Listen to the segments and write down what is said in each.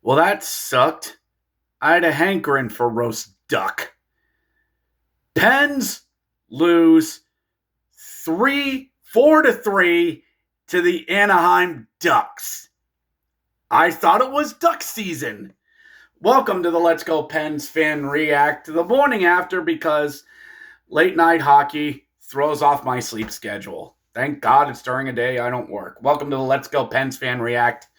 Well, that sucked. I had a hankering for roast duck. Pens lose 4-3 to the Anaheim Ducks. I thought it was duck season. Welcome to the Let's Go Pens fan react the morning after because late night hockey throws off my sleep schedule. Thank God it's during a day I don't work. Welcome to the Let's Go Pens fan react.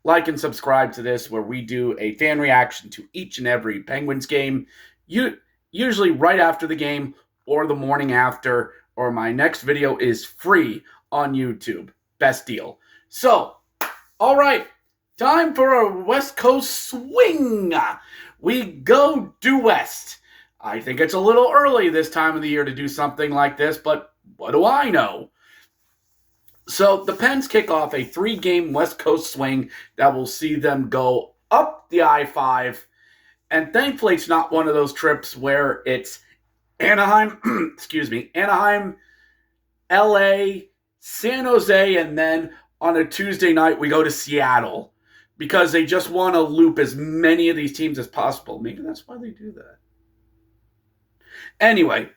Like and subscribe to this where we do a fan reaction to each and every Penguins game, usually right after the game or the morning after, or my next video is free on YouTube. Best deal. So, all right, time for a West Coast swing. We go due west. I think it's a little early this time of the year to do something like this, but what do I know? So the Pens kick off a 3-game West Coast swing that will see them go up the I-5. And thankfully, it's not one of those trips where it's Anaheim, Anaheim, LA, San Jose, and then on a Tuesday night, we go to Seattle because they just want to loop as many of these teams as possible. Maybe that's why they do that. Anyway,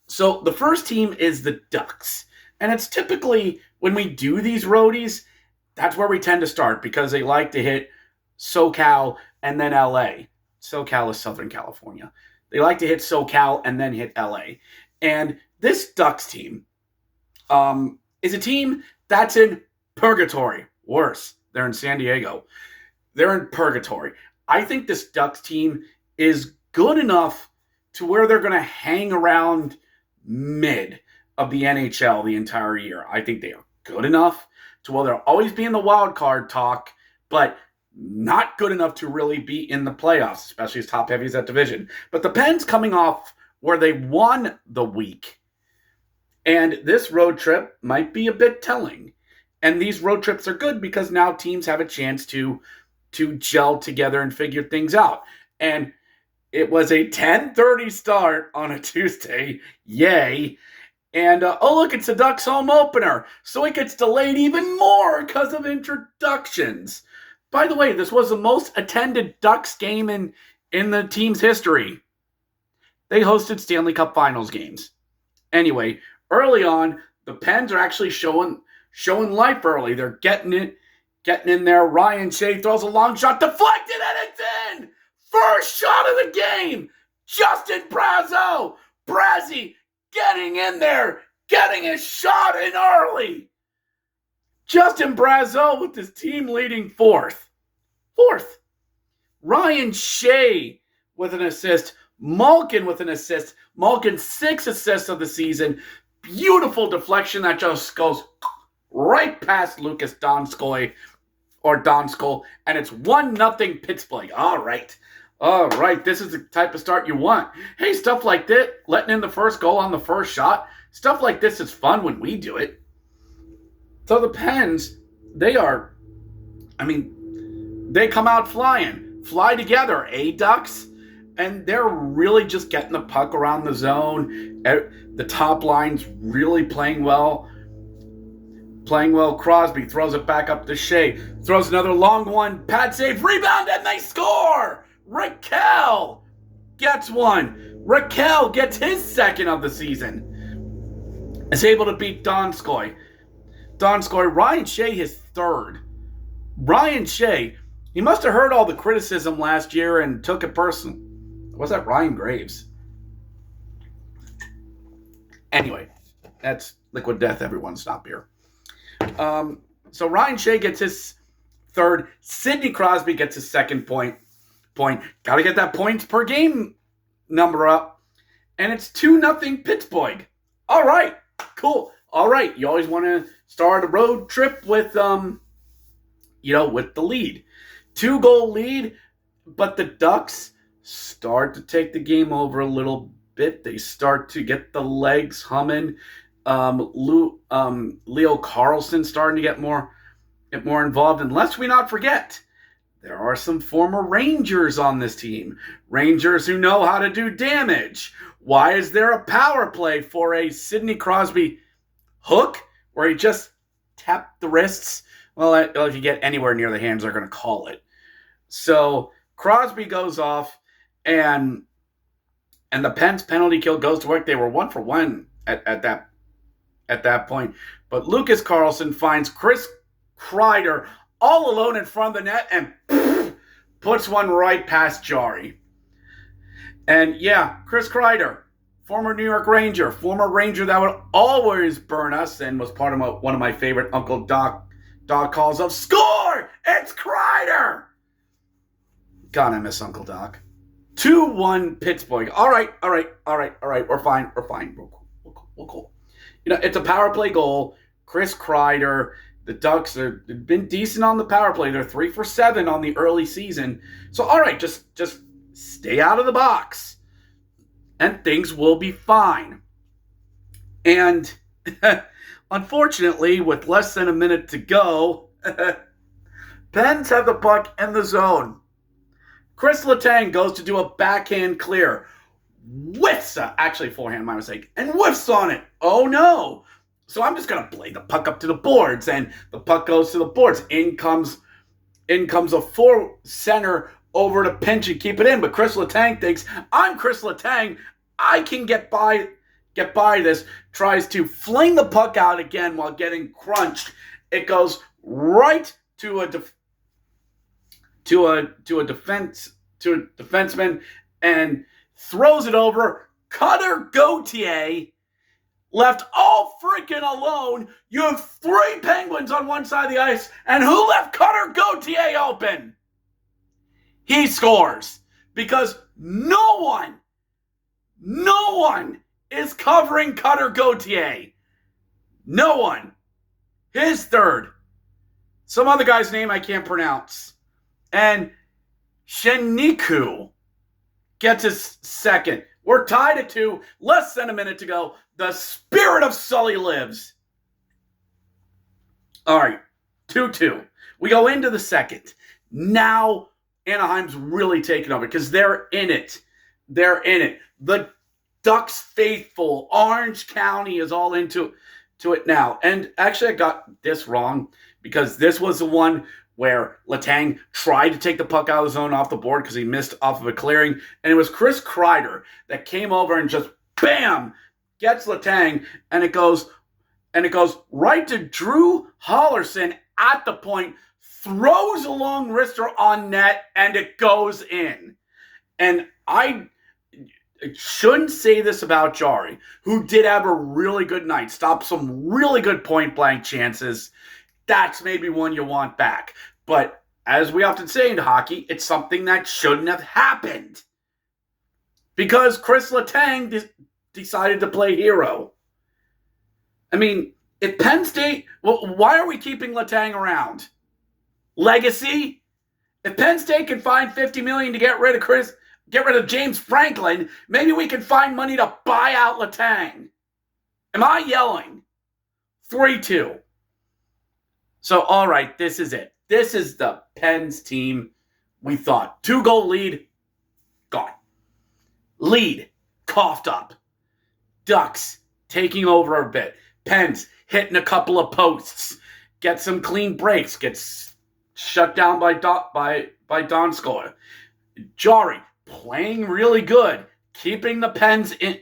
so the first team is the Ducks. And it's typically, when we do these roadies, that's where we tend to start because they like to hit SoCal and then LA. SoCal is Southern California. They like to hit SoCal and then hit LA. And this Ducks team is a team that's in purgatory. Worse, they're in San Diego. They're in purgatory. I think this Ducks team is good enough to where they're going to hang around mid of the NHL the entire year. I think they are good enough to where they'll always be in the wild card talk, but not good enough to really be in the playoffs, especially as top heavy as that division. But the Pens coming off where they won the week, and this road trip might be a bit telling. And these road trips are good because now teams have a chance to gel together and figure things out. And it was a 10:30 start on a Tuesday. Yay. And, look, it's the Ducks home opener. So it gets delayed even more because of introductions. By the way, this was the most attended Ducks game in the team's history. They hosted Stanley Cup Finals games. Anyway, early on, the Pens are actually showing life early. They're getting in there. Ryan Shea throws a long shot, deflected, and it's in! First shot of the game! Justin Brazeau! Brazzy getting in there, getting his shot in early. Justin Brazeau with his team leading fourth. Ryan Shea with an assist. Malkin with an assist. Malkin 6 assists of the season. Beautiful deflection that just goes right past Lucas Donskoy, and it's 1-0 Pittsburgh. All right, this is the type of start you want. Hey, stuff like this, letting in the first goal on the first shot, stuff like this is fun when we do it. So the Pens, they come out fly together, Ducks? And they're really just getting the puck around the zone. The top line's really playing well. Crosby throws it back up to Shea, throws another long one, pad save, rebound, and they score! Raquel gets one. Raquel gets his second of the season. Is able to beat Donskoy. Ryan Shea his third. Ryan Shea, he must have heard all the criticism last year and took it personal. Was that Ryan Graves? Anyway, that's Liquid Death, everyone stop here. So Ryan Shea gets his third. Sidney Crosby gets his second point. Got to get that points per game number up. And it's 2-0 Pittsburgh. All right, cool. All right, you always want to start a road trip with, with the lead. 2-goal lead, but the Ducks start to take the game over a little bit. They start to get the legs humming. Leo Carlson starting to get more involved. And lest we not forget, there are some former Rangers on this team. Rangers who know how to do damage. Why is there a power play for a Sidney Crosby hook where he just kept the wrists. Well, if you get anywhere near the hands, they're going to call it. So Crosby goes off, and the Pens penalty kill goes to work. They were 1 for 1 at that point. But Lucas Carlson finds Chris Kreider all alone in front of the net and puts one right past Jarry. And yeah, Chris Kreider, former New York Ranger, former Ranger that would always burn us and was part of one of my favorite Uncle Doc calls of score! It's Kreider! God, I miss Uncle Doc. 2-1 Pittsburgh. All right. We're fine. We're cool. It's a power play goal. Chris Kreider. The Ducks have been decent on the power play. They're 3 for 7 on the early season. So, all right, just stay out of the box, and things will be fine. And unfortunately, with less than a minute to go, Pens have the puck in the zone. Chris Letang goes to do a backhand clear. Whiffs, actually forehand, my mistake, and whiffs on it. Oh no. So I'm just going to play the puck up to the boards, and the puck goes to the boards. In comes a four center over to pinch and keep it in. But Chris Letang thinks, I'm Chris Letang. I can get by this. Tries to fling the puck out again while getting crunched. It goes right to a defenseman and throws it over. Cutter Gauthier left all freaking alone. You have 3 Penguins on one side of the ice, and who left Cutter Gauthier open? He scores because no one is covering Cutter Gauthier. No one. His third. Some other guy's name I can't pronounce. And Sheniku gets his second. We're tied at 2. Less than a minute to go. The spirit of Sully lives. All right, 2-2. We go into the second. Now Anaheim's really taking over because they're in it. The Ducks faithful, Orange County is all into it now. And actually, I got this wrong because this was the one where Letang tried to take the puck out of the zone off the board because he missed off of a clearing. And it was Chris Kreider that came over and just, bam, gets Letang. And it goes right to Drew Hollerson at the point, throws a long wrister on net, and it goes in. And I shouldn't say this about Jarry, who did have a really good night, stopped some really good point-blank chances. That's maybe one you want back. But as we often say in hockey, it's something that shouldn't have happened. Because Chris Letang decided to play hero. I mean, if Penn State, well, why are we keeping Letang around? Legacy? If Penn State can find $50 million to get rid of James Franklin, maybe we can find money to buy out Letang. Am I yelling? 3-2. So, all right, this is it. This is the Pens team we thought. 2-goal lead, gone. Lead, coughed up. Ducks taking over a bit. Pens hitting a couple of posts. Get some clean breaks. Gets shut down by Donskoy. Jarry playing really good. Keeping the Pens in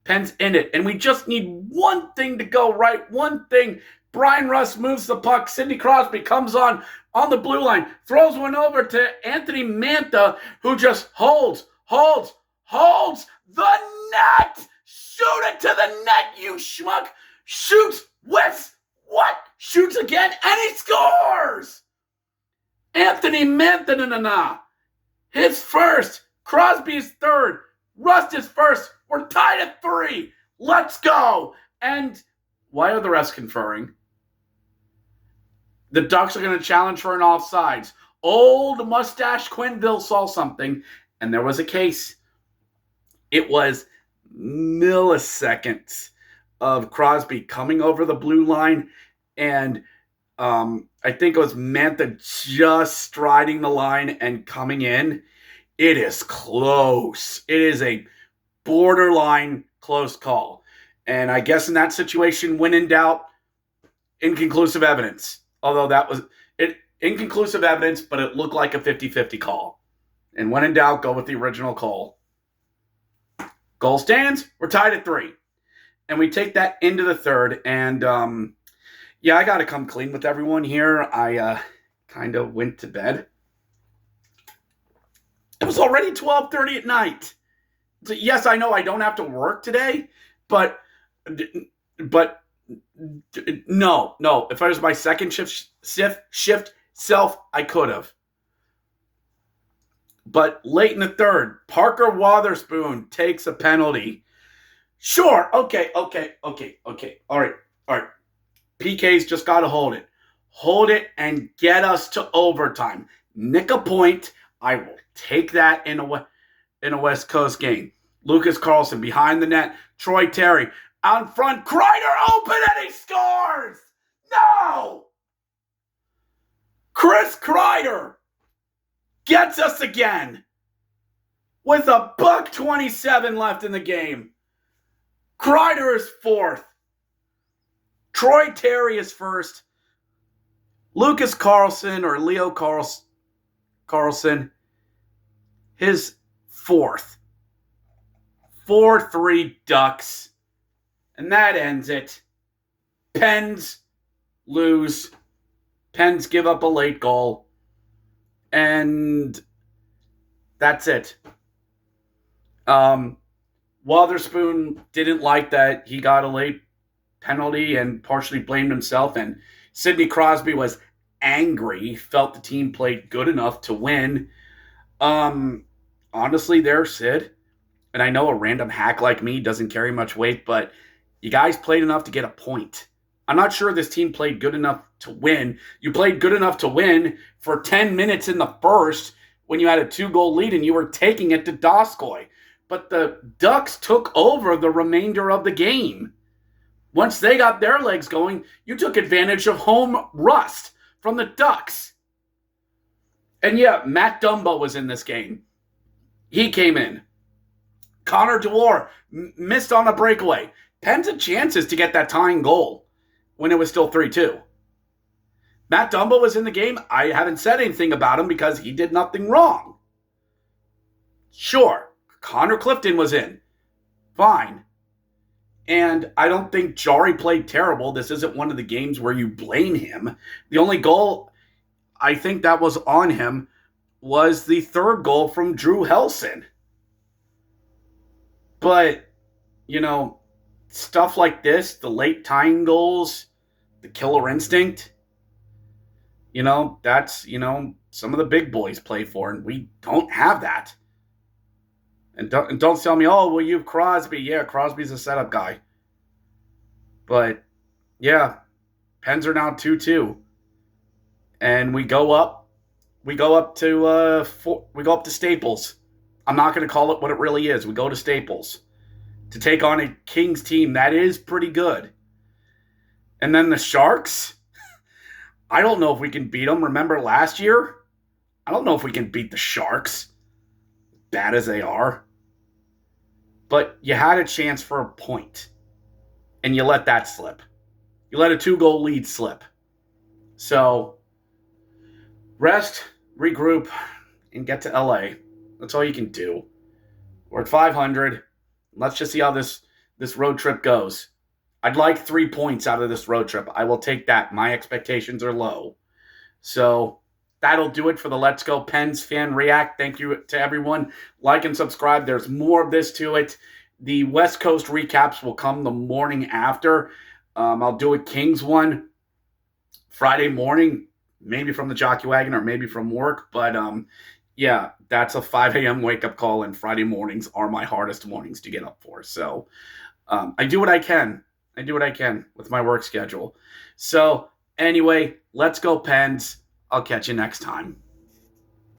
it. And we just need one thing to go right. One thing. Brian Rust moves the puck. Sidney Crosby comes on the blue line. Throws one over to Anthony Mantha, who just holds the net. Shoot it to the net, you schmuck. Shoots, whiffs, what? Shoots again, and he scores! Anthony Mantha, his first. Crosby's third. Rust is first. We're tied at 3. Let's go. And why are the refs conferring? The Ducks are going to challenge for an offsides. Old mustache Quenneville saw something, and there was a case. It was milliseconds of Crosby coming over the blue line, and I think it was Mantha just striding the line and coming in. It is close. It is a borderline close call. And I guess in that situation, when in doubt, inconclusive evidence. Although that was inconclusive evidence, but it looked like a 50-50 call. And when in doubt, go with the original call. Goal stands. We're tied at 3. And we take that into the third. And, I got to come clean with everyone here. I kind of went to bed. It was already 12:30 at night. So yes, I know I don't have to work today, but no. If I was my second shift self, I could have. But late in the third, Parker Wotherspoon takes a penalty. Sure, okay. All right. PK's just got to hold it. Hold it and get us to overtime. Nick a point. I will take that in a West Coast game. Lucas Carlson behind the net. Troy Terry out in front. Kreider open and he scores! No! Chris Kreider gets us again with a $1:27 left in the game. Kreider is fourth. Troy Terry is first. Lucas Carlson or Leo Carlson, his fourth. 4-3 Ducks. And that ends it. Pens lose. Pens give up a late goal. And that's it. Wotherspoon didn't like that he got a late penalty and partially blamed himself. And Sidney Crosby was angry. Felt the team played good enough to win. Honestly, there, Sid. And I know a random hack like me doesn't carry much weight, but you guys played enough to get a point. I'm not sure this team played good enough to win. You played good enough to win for 10 minutes in the first when you had a 2-goal lead and you were taking it to Doskoy. But the Ducks took over the remainder of the game. Once they got their legs going, you took advantage of home rust from the Ducks. And yeah, Matt Dumba was in this game. He came in. Connor Dewar missed on a breakaway. Pens had chances to get that tying goal when it was still 3-2. Matt Dumba was in the game. I haven't said anything about him because he did nothing wrong. Sure, Connor Clifton was in. Fine. And I don't think Jarry played terrible. This isn't one of the games where you blame him. The only goal I think that was on him was the third goal from Drew Helson. But, stuff like this, the late tying goals, the killer instinct, that's, some of the big boys play for, and we don't have that. And don't tell me, oh, well, you have Crosby. Yeah, Crosby's a setup guy. But, yeah, Pens are now 2-2. And we go up to Staples. I'm not going to call it what it really is. We go to Staples to take on a Kings team that is pretty good. And then the Sharks, I don't know if we can beat them. Remember last year? I don't know if we can beat the Sharks, bad as they are. But you had a chance for a point, and you let that slip. You let a 2-goal lead slip. So, rest, regroup, and get to LA. That's all you can do. We're at 500. Let's just see how this road trip goes. I'd like 3 points out of this road trip. I will take that. My expectations are low. So that'll do it for the Let's Go Pens fan react. Thank you to everyone. Like and subscribe. There's more of this to it. The West Coast recaps will come the morning after. I'll do a Kings one Friday morning, maybe from the Jockey Wagon or maybe from work. But yeah, that's a 5 a.m. wake-up call, and Friday mornings are my hardest mornings to get up for. So I do what I can. I do what I can with my work schedule. So anyway, let's go Pens. I'll catch you next time.